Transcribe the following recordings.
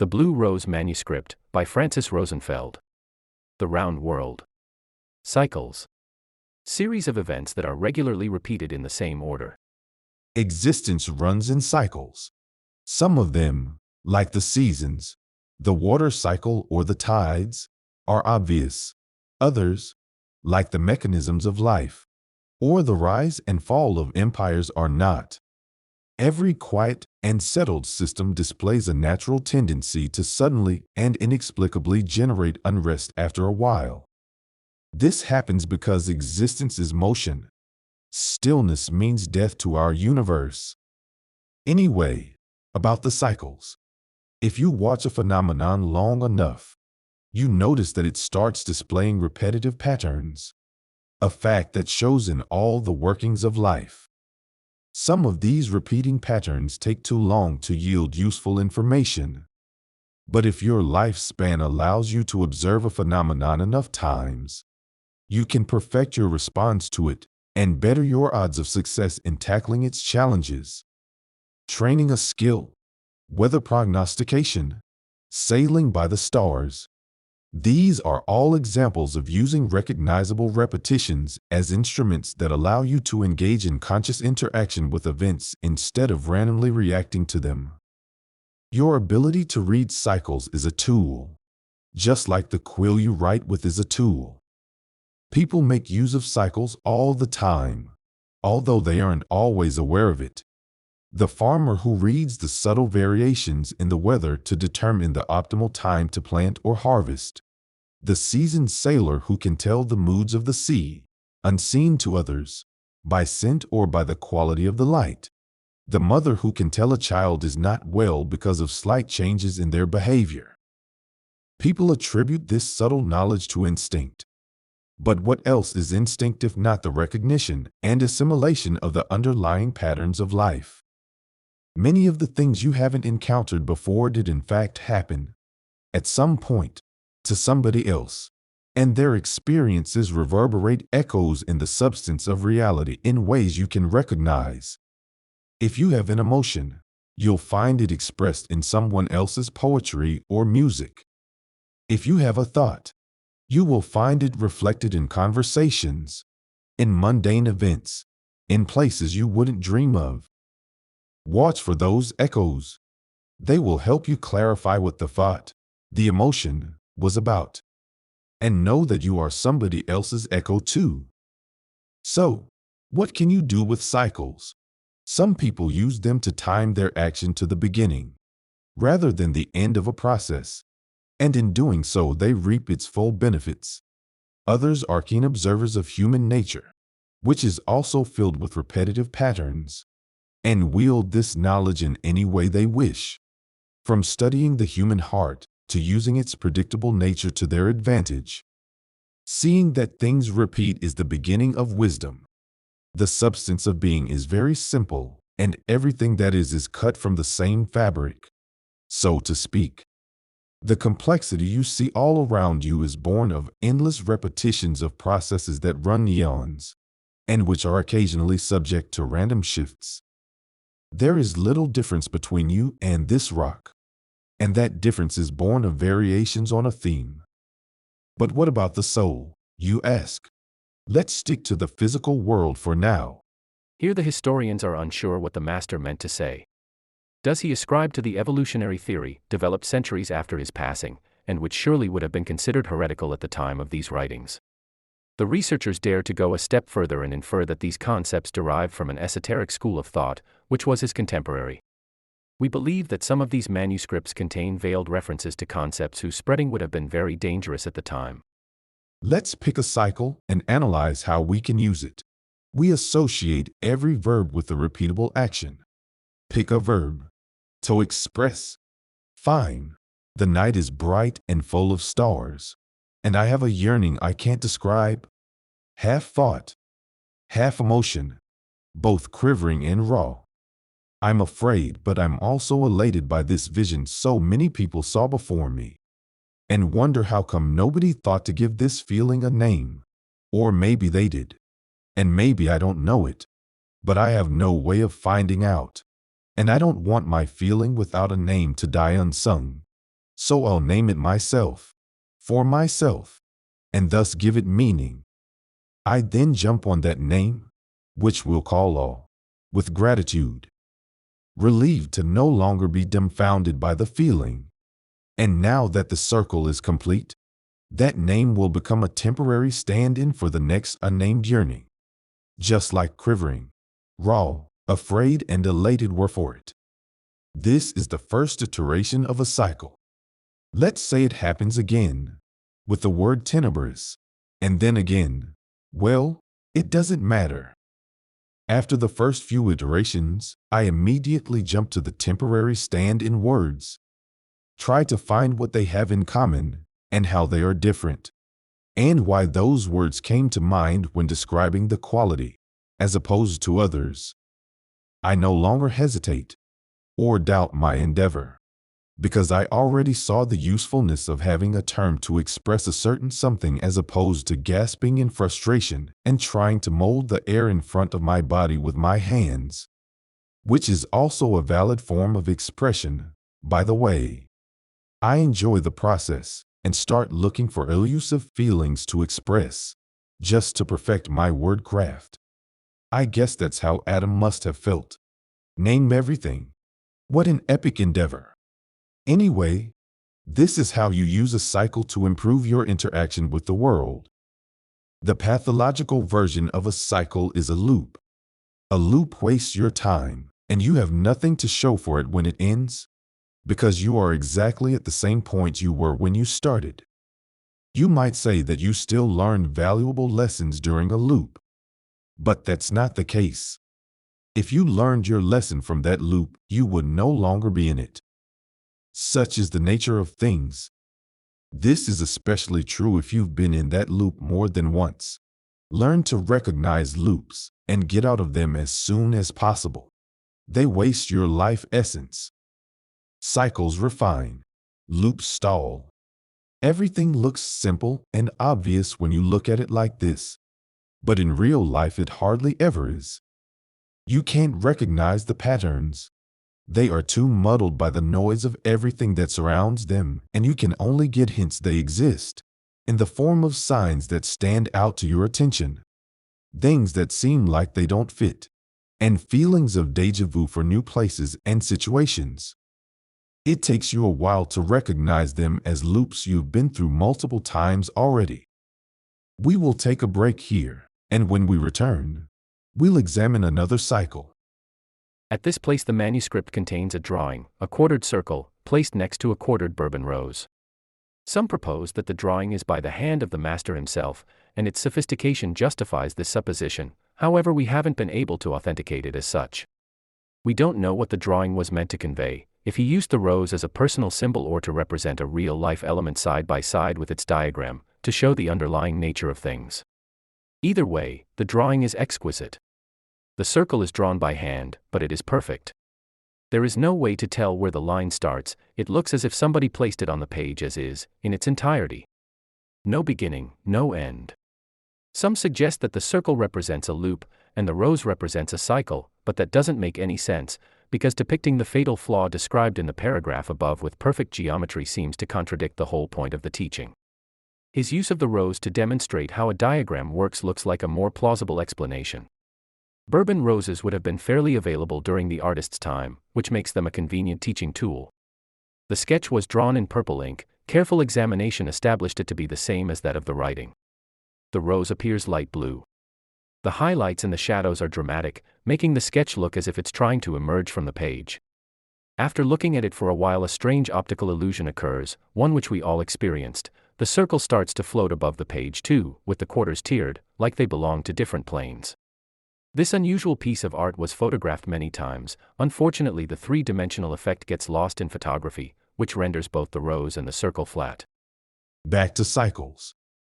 The Blue Rose Manuscript, by Francis Rosenfeld. The Round World. Cycles. Series of events that are regularly repeated in the same order. Existence runs in cycles. Some of them, like the seasons, the water cycle or the tides, are obvious. Others, like the mechanisms of life, or the rise and fall of empires, are not. Every quiet and settled system displays a natural tendency to suddenly and inexplicably generate unrest after a while. This happens because existence is motion. Stillness means death to our universe. Anyway, about the cycles. If you watch a phenomenon long enough, you notice that it starts displaying repetitive patterns, a fact that shows in all the workings of life. Some of these repeating patterns take too long to yield useful information. But if your lifespan allows you to observe a phenomenon enough times, you can perfect your response to it and better your odds of success in tackling its challenges. Training a skill, weather prognostication, sailing by the stars. These are all examples of using recognizable repetitions as instruments that allow you to engage in conscious interaction with events instead of randomly reacting to them. Your ability to read cycles is a tool, just like the quill you write with is a tool. People make use of cycles all the time, although they aren't always aware of it. The farmer who reads the subtle variations in the weather to determine the optimal time to plant or harvest. The seasoned sailor who can tell the moods of the sea, unseen to others, by scent or by the quality of the light. The mother who can tell a child is not well because of slight changes in their behavior. People attribute this subtle knowledge to instinct. But what else is instinct if not the recognition and assimilation of the underlying patterns of life? Many of the things you haven't encountered before did in fact happen, at some point, to somebody else, and their experiences reverberate echoes in the substance of reality in ways you can recognize. If you have an emotion, you'll find it expressed in someone else's poetry or music. If you have a thought, you will find it reflected in conversations, in mundane events, in places you wouldn't dream of. Watch for those echoes. They will help you clarify what the thought, the emotion, was about. And know that you are somebody else's echo too. So, what can you do with cycles? Some people use them to time their action to the beginning, rather than the end of a process. And in doing so, they reap its full benefits. Others are keen observers of human nature, which is also filled with repetitive patterns, and wield this knowledge in any way they wish, from studying the human heart to using its predictable nature to their advantage. Seeing that things repeat is the beginning of wisdom. The substance of being is very simple, and everything that is cut from the same fabric, so to speak. The complexity you see all around you is born of endless repetitions of processes that run eons, and which are occasionally subject to random shifts. There is little difference between you and this rock, and that difference is born of variations on a theme. But what about the soul, you ask? Let's stick to the physical world for now. Here the historians are unsure what the master meant to say. Does he ascribe to the evolutionary theory, developed centuries after his passing, and which surely would have been considered heretical at the time of these writings? The researchers dare to go a step further and infer that these concepts derived from an esoteric school of thought, which was his contemporary. We believe that some of these manuscripts contain veiled references to concepts whose spreading would have been very dangerous at the time. Let's pick a cycle and analyze how we can use it. We associate every verb with a repeatable action. Pick a verb. To express. Fine. The night is bright and full of stars, and I have a yearning I can't describe. Half thought, half emotion, both quivering and raw. I'm afraid, but I'm also elated by this vision so many people saw before me, and wonder how come nobody thought to give this feeling a name. Or maybe they did, and maybe I don't know it, but I have no way of finding out. And I don't want my feeling without a name to die unsung. So I'll name it myself, for myself, and thus give it meaning. I then jump on that name, which we'll call all, with gratitude, relieved to no longer be dumbfounded by the feeling. And now that the circle is complete, that name will become a temporary stand-in for the next unnamed yearning. Just like quivering, raw, afraid, and elated were for it. This is the first iteration of a cycle. Let's say it happens again, with the word tenebrous, and then again. Well, it doesn't matter. After the first few iterations, I immediately jump to the temporary stand-in words. Try to find what they have in common, and how they are different, and why those words came to mind when describing the quality, as opposed to others. I no longer hesitate or doubt my endeavor, because I already saw the usefulness of having a term to express a certain something as opposed to gasping in frustration and trying to mold the air in front of my body with my hands, which is also a valid form of expression, by the way. I enjoy the process and start looking for elusive feelings to express, just to perfect my word craft. I guess that's how Adam must have felt. Name everything. What an epic endeavor. Anyway, this is how you use a cycle to improve your interaction with the world. The pathological version of a cycle is a loop. A loop wastes your time, and you have nothing to show for it when it ends, because you are exactly at the same point you were when you started. You might say that you still learned valuable lessons during a loop, but that's not the case. If you learned your lesson from that loop, you would no longer be in it. Such is the nature of things. This is especially true if you've been in that loop more than once. Learn to recognize loops and get out of them as soon as possible. They waste your life essence. Cycles refine. Loops stall. Everything looks simple and obvious when you look at it like this, but in real life it hardly ever is. You can't recognize the patterns. They are too muddled by the noise of everything that surrounds them, and you can only get hints they exist, in the form of signs that stand out to your attention, things that seem like they don't fit, and feelings of déjà vu for new places and situations. It takes you a while to recognize them as loops you've been through multiple times already. We will take a break here, and when we return, we'll examine another cycle. At this place, the manuscript contains a drawing, a quartered circle, placed next to a quartered bourbon rose. Some propose that the drawing is by the hand of the master himself, and its sophistication justifies this supposition. However, we haven't been able to authenticate it as such. We don't know what the drawing was meant to convey, if he used the rose as a personal symbol or to represent a real-life element side by side with its diagram, to show the underlying nature of things. Either way, the drawing is exquisite. The circle is drawn by hand, but it is perfect. There is no way to tell where the line starts. It looks as if somebody placed it on the page as is, in its entirety. No beginning, no end. Some suggest that the circle represents a loop, and the rose represents a cycle, but that doesn't make any sense, because depicting the fatal flaw described in the paragraph above with perfect geometry seems to contradict the whole point of the teaching. His use of the rose to demonstrate how a diagram works looks like a more plausible explanation. Bourbon roses would have been fairly available during the artist's time, which makes them a convenient teaching tool. The sketch was drawn in purple ink. Careful examination established it to be the same as that of the writing. The rose appears light blue. The highlights and the shadows are dramatic, making the sketch look as if it's trying to emerge from the page. After looking at it for a while, a strange optical illusion occurs, one which we all experienced. The circle starts to float above the page too, with the quarters tiered, like they belong to different planes. This unusual piece of art was photographed many times. Unfortunately, the three-dimensional effect gets lost in photography, which renders both the rose and the circle flat. Back to cycles.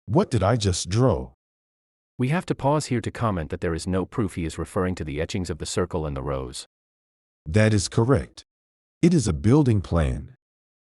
What did I just draw? We have to pause here to comment that there is no proof he is referring to the etchings of the circle and the rose. That is correct. It is a building plan.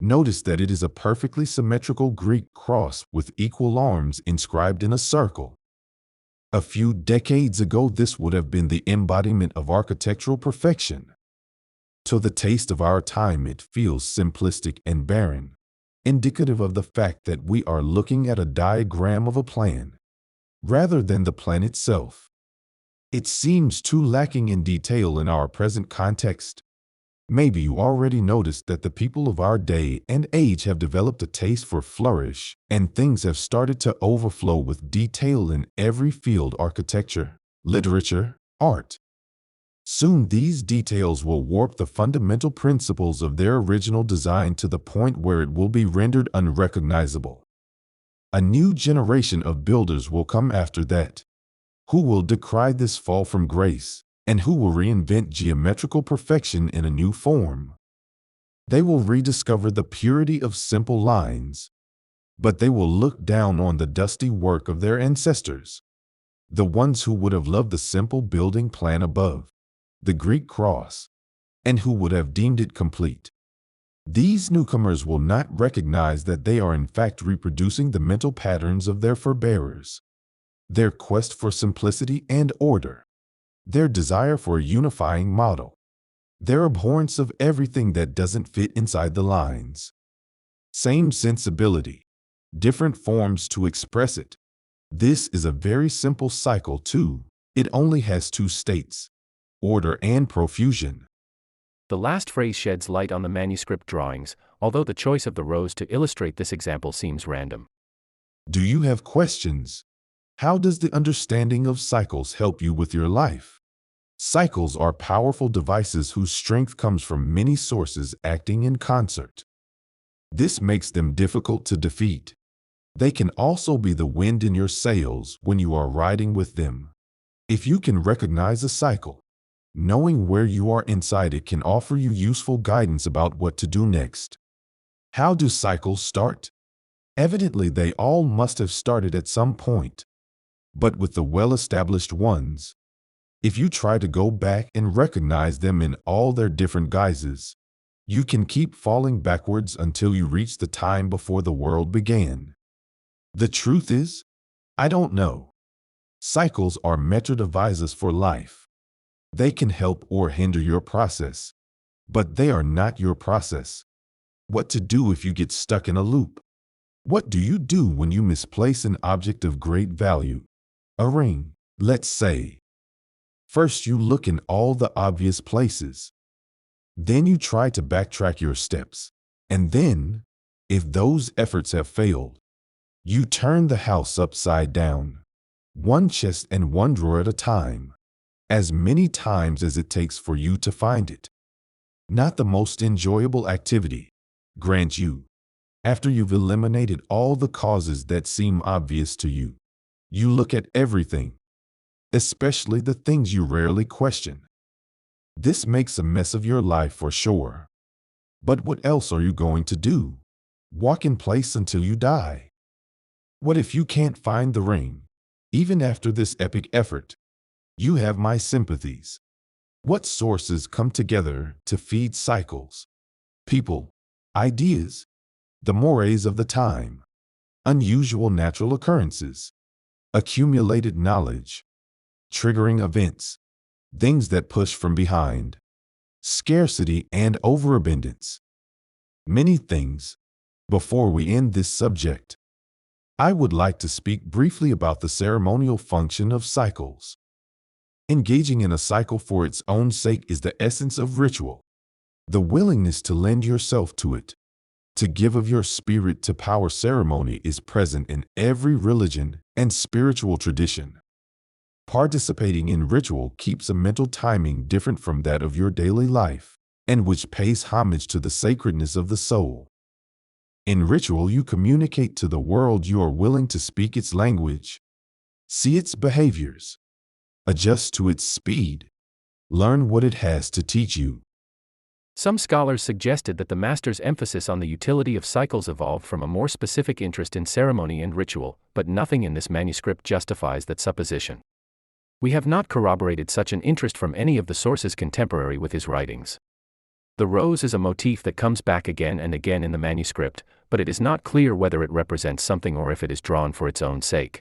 Notice that it is a perfectly symmetrical Greek cross with equal arms inscribed in a circle. A few decades ago, this would have been the embodiment of architectural perfection. To the taste of our time, it feels simplistic and barren. indicative of the fact that we are looking at a diagram of a plan, rather than the plan itself. It seems too lacking in detail in our present context. Maybe you already noticed that the people of our day and age have developed a taste for flourish, and things have started to overflow with detail in every field: architecture, literature, art. Soon these details will warp the fundamental principles of their original design to the point where it will be rendered unrecognizable. A new generation of builders will come after that, who will decry this fall from grace, and who will reinvent geometrical perfection in a new form. They will rediscover the purity of simple lines, but they will look down on the dusty work of their ancestors, the ones who would have loved the simple building plan above, the Greek cross, and who would have deemed it complete. These newcomers will not recognize that they are in fact reproducing the mental patterns of their forebears, their quest for simplicity and order, their desire for a unifying model, their abhorrence of everything that doesn't fit inside the lines. Same sensibility, different forms to express it. This is a very simple cycle too. It only has two states: order and profusion. The last phrase sheds light on the manuscript drawings, although the choice of the rows to illustrate this example seems random. Do you have questions? How does the understanding of cycles help you with your life? Cycles are powerful devices whose strength comes from many sources acting in concert. This makes them difficult to defeat. They can also be the wind in your sails when you are riding with them. If you can recognize a cycle, knowing where you are inside it can offer you useful guidance about what to do next. How do cycles start? Evidently, they all must have started at some point. But with the well-established ones, if you try to go back and recognize them in all their different guises, you can keep falling backwards until you reach the time before the world began. The truth is, I don't know. Cycles are meta-devices for life. They can help or hinder your process, but they are not your process. What to do if you get stuck in a loop? What do you do when you misplace an object of great value? A ring, let's say. First, you look in all the obvious places. Then you try to backtrack your steps. And then, if those efforts have failed, you turn the house upside down, one chest and one drawer at a time, as many times as it takes for you to find it. Not the most enjoyable activity, grant you. After you've eliminated all the causes that seem obvious to you, you look at everything, especially the things you rarely question. This makes a mess of your life for sure. But what else are you going to do? Walk in place until you die? What if you can't find the ring, even after this epic effort? You have my sympathies. What sources come together to feed cycles? People, ideas, the mores of the time, unusual natural occurrences, accumulated knowledge, triggering events, things that push from behind, scarcity and overabundance. Many things. Before we end this subject, I would like to speak briefly about the ceremonial function of cycles. Engaging in a cycle for its own sake is the essence of ritual. The willingness to lend yourself to it, to give of your spirit to power ceremony is present in every religion and spiritual tradition. Participating in ritual keeps a mental timing different from that of your daily life, and which pays homage to the sacredness of the soul. In ritual, you communicate to the world you are willing to speak its language, see its behaviors, adjust to its speed, learn what it has to teach you. Some scholars suggested that the master's emphasis on the utility of cycles evolved from a more specific interest in ceremony and ritual, but nothing in this manuscript justifies that supposition. We have not corroborated such an interest from any of the sources contemporary with his writings. The rose is a motif that comes back again and again in the manuscript, but it is not clear whether it represents something or if it is drawn for its own sake.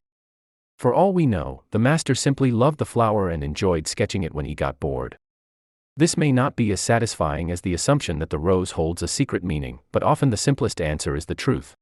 For all we know, the master simply loved the flower and enjoyed sketching it when he got bored. This may not be as satisfying as the assumption that the rose holds a secret meaning, but often the simplest answer is the truth.